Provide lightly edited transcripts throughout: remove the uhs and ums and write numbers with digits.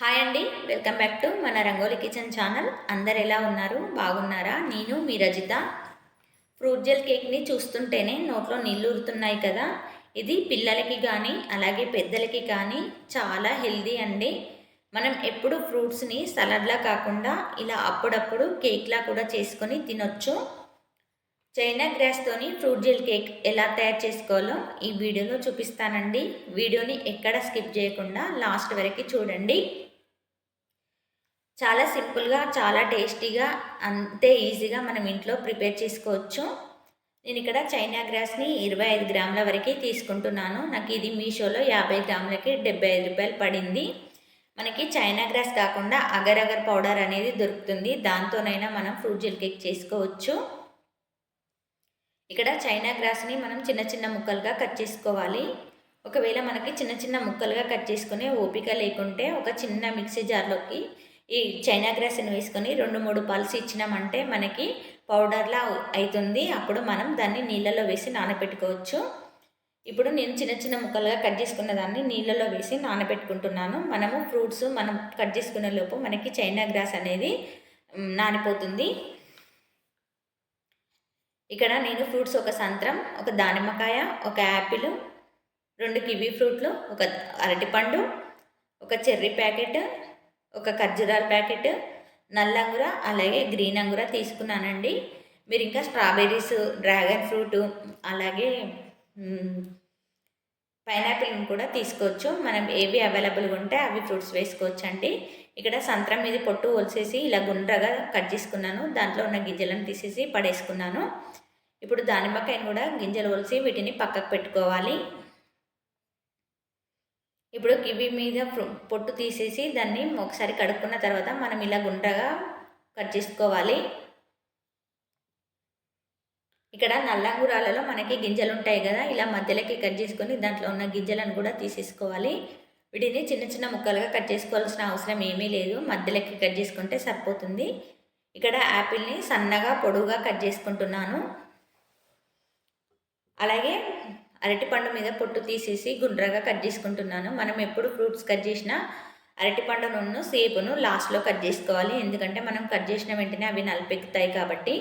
Hi అండి, welcome back to మన rangoli kitchen channel. అందరు ఎలా ఉన్నారు? బాగున్నారా? నేను మీ రజిత. ఫ్రూట్ జెల్ కేక్ని చూస్తుంటేనే నోట్లో నీళ్ళు ఊరుతున్నాయి కదా. ఇది పిల్లలకి కానీ అలాగే పెద్దలకి కానీ చాలా హెల్దీ అండి. మనం ఎప్పుడు ఫ్రూట్స్ని సలాడ్లా కాకుండా ఇలా అప్పుడప్పుడు కేక్లా కూడా చేసుకొని తినొచ్చు. చైనా గ్రాస్తోని ఫ్రూట్ జెల్ కేక్ ఎలా తయారు చేసుకోవాలో ఈ వీడియోలో చూపిస్తానండి. వీడియోని ఎక్కడ స్కిప్ చేయకుండా లాస్ట్ వరకు చూడండి. చాలా సింపుల్గా, చాలా టేస్టీగా, అంతే ఈజీగా మనం ఇంట్లో ప్రిపేర్ చేసుకోవచ్చు. నేను ఇక్కడ చైనా గ్రాస్ని 25 గ్రాముల వరకు తీసుకుంటున్నాను. నాకు ఇది మీషోలో 50 గ్రాములకి 75 రూపాయలు పడింది. మనకి చైనా గ్రాస్ కాకుండా అగర్ అగర్ పౌడర్ అనేది దొరుకుతుంది. దాంతోనైనా మనం ఫ్రూట్ జెల్ కేక్ చేసుకోవచ్చు. ఇక్కడ చైనా గ్రాస్ని మనం చిన్న చిన్న ముక్కలుగా కట్ చేసుకోవాలి. ఒకవేళ మనకి చిన్న చిన్న ముక్కలుగా కట్ చేసుకునే ఓపిక లేకుంటే ఒక చిన్న మిక్సీ జార్లోకి ఈ చైనా గ్రాస్ని వేసుకొని 2-3 పల్స్ ఇచ్చినామంటే మనకి పౌడర్లా అవుతుంది. అప్పుడు మనం దాన్ని నీళ్ళలో వేసి నానబెట్టుకోవచ్చు. ఇప్పుడు నేను చిన్న చిన్న ముక్కలుగా కట్ చేసుకున్న దాన్ని నీళ్ళలో వేసి నానబెట్టుకుంటున్నాను. మనము ఫ్రూట్స్ మనం కట్ చేసుకునే లోపు మనకి చైనా గ్రాస్ అనేది నానిపోతుంది. ఇక్కడ నేను ఫ్రూట్స్ ఒక సంత్రం, ఒక దానిమ్మకాయ, ఒక యాపిల్, 2 కివీ ఫ్రూట్లు, ఒక అరటిపండు, ఒక చెర్రీ ప్యాకెట్, ఒక ఖర్జూరాల ప్యాకెట్, నల్లంగుర అలాగే గ్రీన్ అంగుర తీసుకున్నానండి. మీరు ఇంకా స్ట్రాబెర్రీస్, డ్రాగన్ ఫ్రూట్ అలాగే పైనాపిల్ని కూడా తీసుకోవచ్చు. మనం ఏవి అవైలబుల్గా ఉంటే అవి ఫ్రూట్స్ వేసుకోవచ్చండి. ఇక్కడ సంత్రం మీద పొట్టు ఒలిసేసి ఇలా గుండ్రగా కట్ చేసుకున్నాను. దాంట్లో ఉన్న గింజలను తీసేసి పడేసుకున్నాను. ఇప్పుడు దానిమ్మకాయను కూడా గింజలు ఒలిసి వీటిని పక్కకు పెట్టుకోవాలి. ఇప్పుడు కివి మీద పొట్టు తీసేసి దాన్ని ఒకసారి కడుక్కున్న తర్వాత మనం ఇలా గుండ్రగా కట్ చేసుకోవాలి. ఇక్కడ నల్లంగురాలలో మనకి గింజలు ఉంటాయి కదా, ఇలా మధ్యలోకి కట్ చేసుకొని దాంట్లో ఉన్న గింజలను కూడా తీసేసుకోవాలి. వీటిని చిన్న చిన్న ముక్కలుగా కట్ చేసుకోవాల్సిన అవసరం ఏమీ లేదు, మధ్యలోకి కట్ చేసుకుంటే సరిపోతుంది. ఇక్కడ యాపిల్ని సన్నగా పొడవుగా కట్ చేసుకుంటున్నాను. అలాగే అరటిపండు మీద పొట్టు తీసేసి గుండ్రగా కట్ చేసుకుంటున్నాను. మనం ఎప్పుడు ఫ్రూట్స్ కట్ చేసినా అరటిపండును సేపును లాస్ట్లో కట్ చేసుకోవాలి, ఎందుకంటే మనం కట్ చేసిన వెంటనే అవి నలిపెక్కుతాయి కాబట్టి.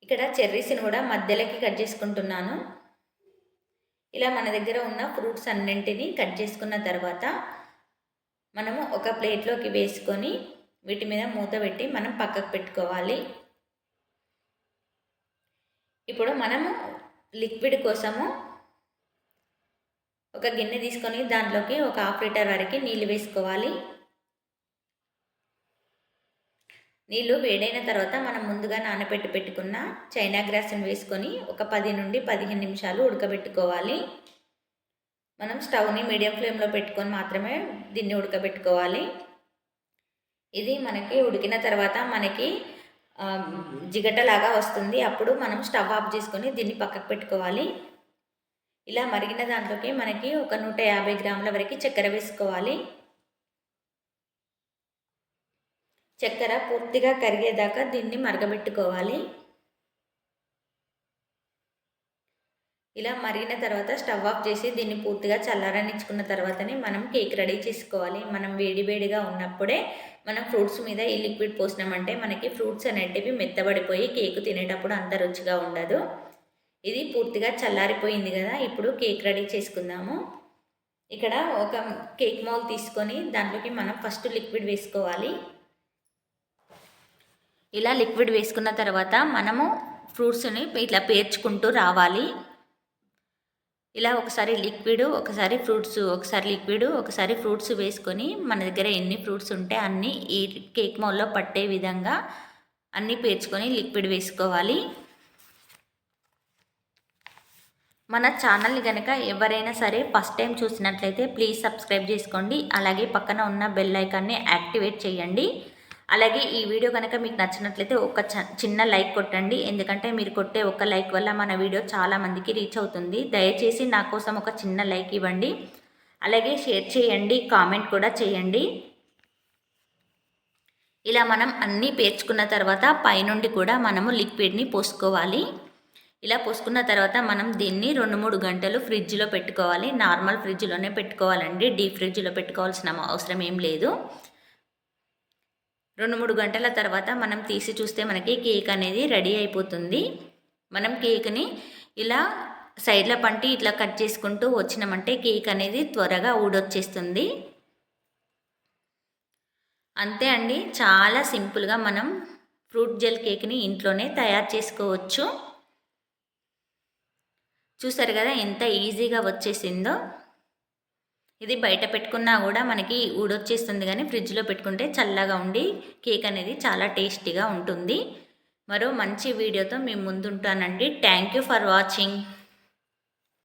ఇక్కడ చెర్రీస్ని కూడా మధ్యలోకి కట్ చేసుకుంటున్నాను. ఇలా మన దగ్గర ఉన్న ఫ్రూట్స్ అన్నింటినీ కట్ చేసుకున్న తర్వాత మనము ఒక ప్లేట్లోకి వేసుకొని వీటి మీద మూత పెట్టి మనం పక్కకు పెట్టుకోవాలి. ఇప్పుడు మనము లిక్విడ్ కోసము ఒక గిన్నె తీసుకొని దాంట్లోకి ఒక 1/2 లీటర్ వరకు నీళ్ళు వేసుకోవాలి. నీళ్ళు వేడైన తర్వాత మనం ముందుగా పెట్టుకున్న చైనా గ్రాస్ని వేసుకొని ఒక 10 నుండి 15 నిమిషాలు ఉడకబెట్టుకోవాలి. మనం స్టవ్ని మీడియం ఫ్లేమ్లో పెట్టుకొని మాత్రమే దీన్ని ఉడకబెట్టుకోవాలి. ఇది మనకి ఉడికిన తర్వాత మనకి జిగటలాగా వస్తుంది. అప్పుడు మనం స్టవ్ ఆఫ్ చేసుకొని దీన్ని పక్కకు పెట్టుకోవాలి. ఇలా మరిగిన దాంట్లోకి మనకి ఒక 150 గ్రాముల వరకు చక్కెర వేసుకోవాలి. చక్కెర పూర్తిగా కరిగేదాకా దీన్ని మరగబెట్టుకోవాలి. ఇలా మరిగిన తర్వాత స్టవ్ ఆఫ్ చేసి దీన్ని పూర్తిగా చల్లారనిచ్చుకున్న తర్వాతనే మనం కేక్ రెడీ చేసుకోవాలి. మనం వేడివేడిగా ఉన్నప్పుడే మనం ఫ్రూట్స్ మీద ఈ లిక్విడ్ పోసినామంటే మనకి ఫ్రూట్స్ అనేటివి మెత్తబడిపోయి కేక్ తినేటప్పుడు అంత రుచిగా ఉండదు. ఇది పూర్తిగా చల్లారిపోయింది కదా, ఇప్పుడు కేక్ రెడీ చేసుకుందాము. ఇక్కడ ఒక కేక్ మౌల్ తీసుకొని దాంట్లోకి మనం ఫస్ట్ లిక్విడ్ వేసుకోవాలి. ఇలా లిక్విడ్ వేసుకున్న తర్వాత మనము ఫ్రూట్స్ని ఇట్లా పేర్చుకుంటూ రావాలి. ఇలా ఒకసారి లిక్విడ్, ఒకసారి ఫ్రూట్స్, ఒకసారి లిక్విడ్, ఒకసారి ఫ్రూట్స్ వేసుకొని మన దగ్గర ఎన్ని ఫ్రూట్స్ ఉంటే అన్నీ ఈ కేక్ మౌల్లో పట్టే విధంగా అన్నీ పేర్చుకొని లిక్విడ్ వేసుకోవాలి. మన ఛానల్ని కనుక ఎవరైనా సరే ఫస్ట్ టైం చూసినట్లయితే ప్లీజ్ సబ్స్క్రైబ్ చేసుకోండి. అలాగే పక్కన ఉన్న బెల్ ఐకాన్ని యాక్టివేట్ చేయండి. అలాగే ఈ వీడియో కనుక మీకు నచ్చినట్లయితే ఒక చిన్న లైక్ కొట్టండి, ఎందుకంటే మీరు కొట్టే ఒక లైక్ వల్ల మన వీడియో చాలామందికి రీచ్ అవుతుంది. దయచేసి నా కోసం ఒక చిన్న లైక్ ఇవ్వండి. అలాగే షేర్ చేయండి, కామెంట్ కూడా చేయండి. ఇలా మనం అన్నీ పేర్చుకున్న తర్వాత పైనుండి కూడా మనము లిక్విడ్ని పోసుకోవాలి. ఇలా పోసుకున్న తర్వాత మనం దీన్ని 2-3 గంటలు ఫ్రిడ్జ్లో పెట్టుకోవాలి. నార్మల్ ఫ్రిడ్జ్లోనే పెట్టుకోవాలండి, డీప్ ఫ్రిడ్జ్లో పెట్టుకోవాల్సిన అవసరం ఏం లేదు. 2-3 గంటల తర్వాత మనం తీసి చూస్తే మనకి కేక్ అనేది రెడీ అయిపోతుంది. మనం కేక్ని ఇలా సైడ్ల పంటి ఇట్లా కట్ చేసుకుంటూ వచ్చినామంటే కేక్ అనేది త్వరగా ఊడొచ్చేస్తుంది. అంతే అండి, చాలా సింపుల్గా మనం ఫ్రూట్ జెల్ కేక్ని ఇంట్లోనే తయారు చేసుకోవచ్చు. చూసారు కదా ఎంత ఈజీగా వచ్చేసిందో. ఇది బయట పెట్టుకున్నా కూడా మనకి ఊడొచ్చేస్తుంది, కానీ ఫ్రిడ్జ్లో పెట్టుకుంటే చల్లగా ఉండి కేక్ అనేది చాలా టేస్టీగా ఉంటుంది. మరో మంచి వీడియోతో మీ ముందుంటానండి. Thank you for watching.